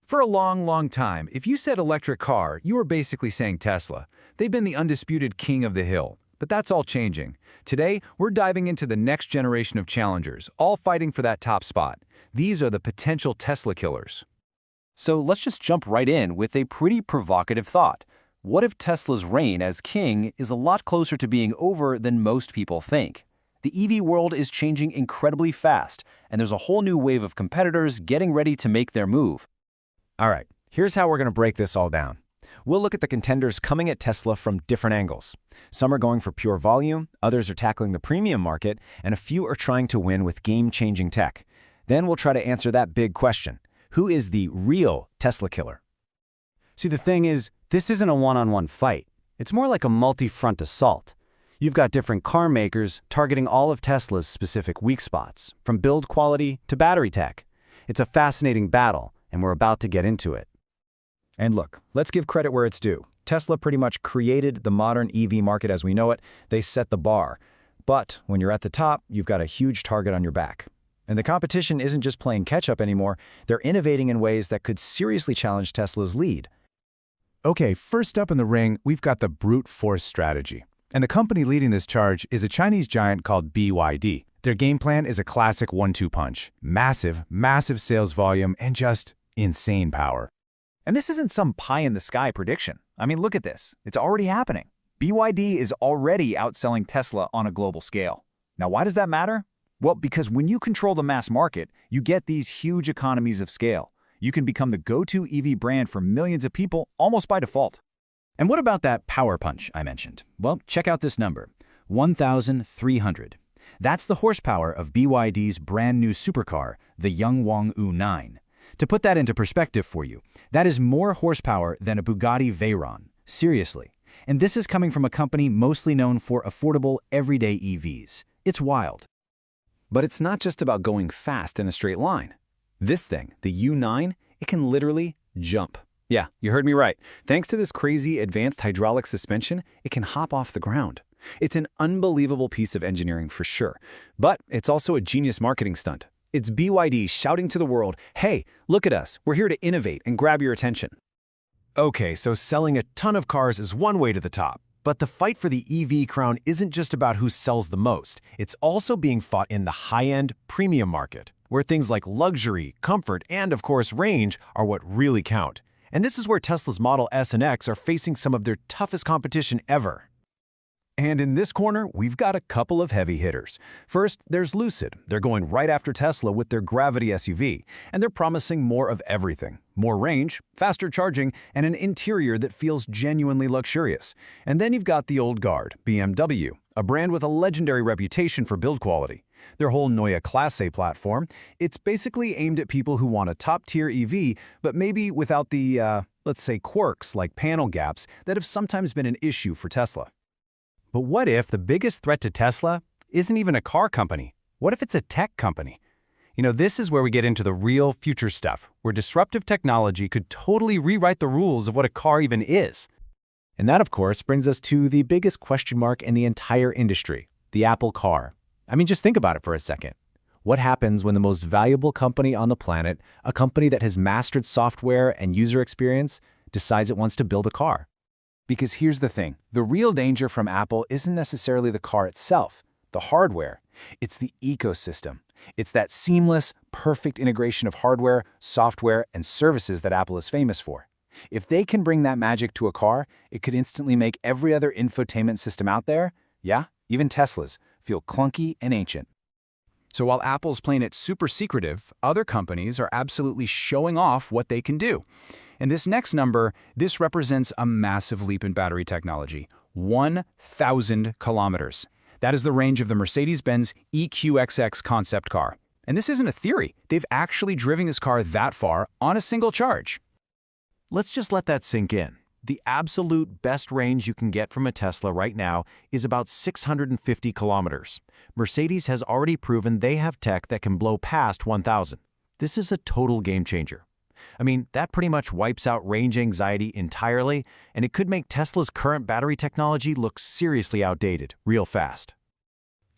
For a long, long time, if you said electric car, you were basically saying Tesla. They've been the undisputed king of the hill. But that's all changing. Today, we're diving into the next generation of challengers, all fighting for that top spot. These are the potential Tesla killers. So let's just jump right in with a pretty provocative thought. What if Tesla's reign as king is a lot closer to being over than most people think? The EV world is changing incredibly fast, and there's a whole new wave of competitors getting ready to make their move. All right, here's how we're going to break this all down. We'll look at the contenders coming at Tesla from different angles. Some are going for pure volume, others are tackling the premium market, and a few are trying to win with game-changing tech. Then we'll try to answer that big question. Who is the real Tesla killer? See, the thing is, this isn't a one-on-one fight. It's more like a multi-front assault. You've got different car makers targeting all of Tesla's specific weak spots, from build quality to battery tech. It's a fascinating battle, and we're about to get into it. And look, let's give credit where it's due. Tesla pretty much created the modern EV market as we know it. They set the bar. But when you're at the top, you've got a huge target on your back. And the competition isn't just playing catch-up anymore. They're innovating in ways that could seriously challenge Tesla's lead. Okay, first up in the ring, we've got the brute force strategy. And the company leading this charge is a Chinese giant called BYD. Their game plan is a classic 1-2 punch. Massive, massive sales volume and just insane power. And this isn't some pie-in-the-sky prediction. I mean, look at this. It's already happening. BYD is already outselling Tesla on a global scale. Now, why does that matter? Well, because when you control the mass market, you get these huge economies of scale. You can become the go-to EV brand for millions of people almost by default. And what about that power punch I mentioned? Well, check out this number, 1,300. That's the horsepower of BYD's brand new supercar, the Yangwang 9. To put that into perspective for you, that is more horsepower than a Bugatti Veyron. Seriously. And this is coming from a company mostly known for affordable, everyday EVs. It's wild. But it's not just about going fast in a straight line. This thing, the U9, it can literally jump. Yeah, you heard me right. Thanks to this crazy advanced hydraulic suspension, it can hop off the ground. It's an unbelievable piece of engineering for sure. But it's also a genius marketing stunt. It's BYD shouting to the world, hey, look at us, we're here to innovate and grab your attention. Okay, so selling a ton of cars is one way to the top. But the fight for the EV crown isn't just about who sells the most. It's also being fought in the high-end premium market, where things like luxury, comfort, and of course range are what really count. And this is where Tesla's Model S and X are facing some of their toughest competition ever. And in this corner, we've got a couple of heavy hitters. First, there's Lucid. They're going right after Tesla with their Gravity SUV, and they're promising more of everything. More range, faster charging, and an interior that feels genuinely luxurious. And then you've got the old guard, BMW, a brand with a legendary reputation for build quality. Their whole Neue Klasse platform, it's basically aimed at people who want a top-tier EV, but maybe without the, let's say, quirks like panel gaps that have sometimes been an issue for Tesla. But what if the biggest threat to Tesla isn't even a car company? What if it's a tech company? You know, this is where we get into the real future stuff, where disruptive technology could totally rewrite the rules of what a car even is. And that, of course, brings us to the biggest question mark in the entire industry, the Apple car. I mean, just think about it for a second. What happens when the most valuable company on the planet, a company that has mastered software and user experience, decides it wants to build a car? Because here's the thing, the real danger from Apple isn't necessarily the car itself, the hardware. It's the ecosystem. It's that seamless, perfect integration of hardware, software, and services that Apple is famous for. If they can bring that magic to a car, it could instantly make every other infotainment system out there, yeah, even Tesla's, feel clunky and ancient. So while Apple's playing it super secretive, other companies are absolutely showing off what they can do. And this next number, this represents a massive leap in battery technology, 1,000 kilometers. That is the range of the Mercedes-Benz EQXX concept car. And this isn't a theory. They've actually driven this car that far on a single charge. Let's just let that sink in. The absolute best range you can get from a Tesla right now is about 650 kilometers. Mercedes has already proven they have tech that can blow past 1,000. This is a total game changer. I mean, that pretty much wipes out range anxiety entirely, and it could make Tesla's current battery technology look seriously outdated real fast.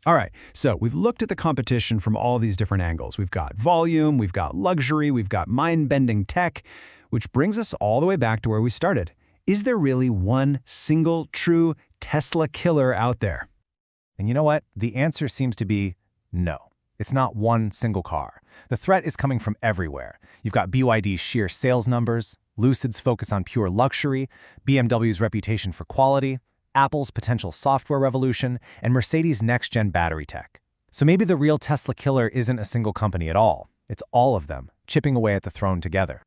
All right, so we've looked at the competition from all these different angles. We've got volume, we've got luxury, we've got mind-bending tech, which brings us all the way back to where we started. Is there really one single true Tesla killer out there? And you know what? The answer seems to be no. It's not one single car. The threat is coming from everywhere. You've got BYD's sheer sales numbers, Lucid's focus on pure luxury, BMW's reputation for quality, Apple's potential software revolution, and Mercedes' next-gen battery tech. So maybe the real Tesla killer isn't a single company at all. It's all of them, chipping away at the throne together.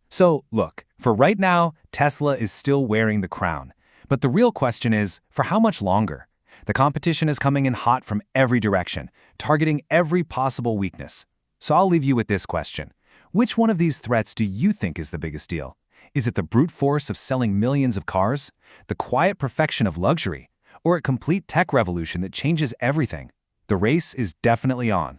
So, look, for right now, Tesla is still wearing the crown. But the real question is, for how much longer? The competition is coming in hot from every direction, targeting every possible weakness. So I'll leave you with this question. Which one of these threats do you think is the biggest deal? Is it the brute force of selling millions of cars, the quiet perfection of luxury, or a complete tech revolution that changes everything? The race is definitely on.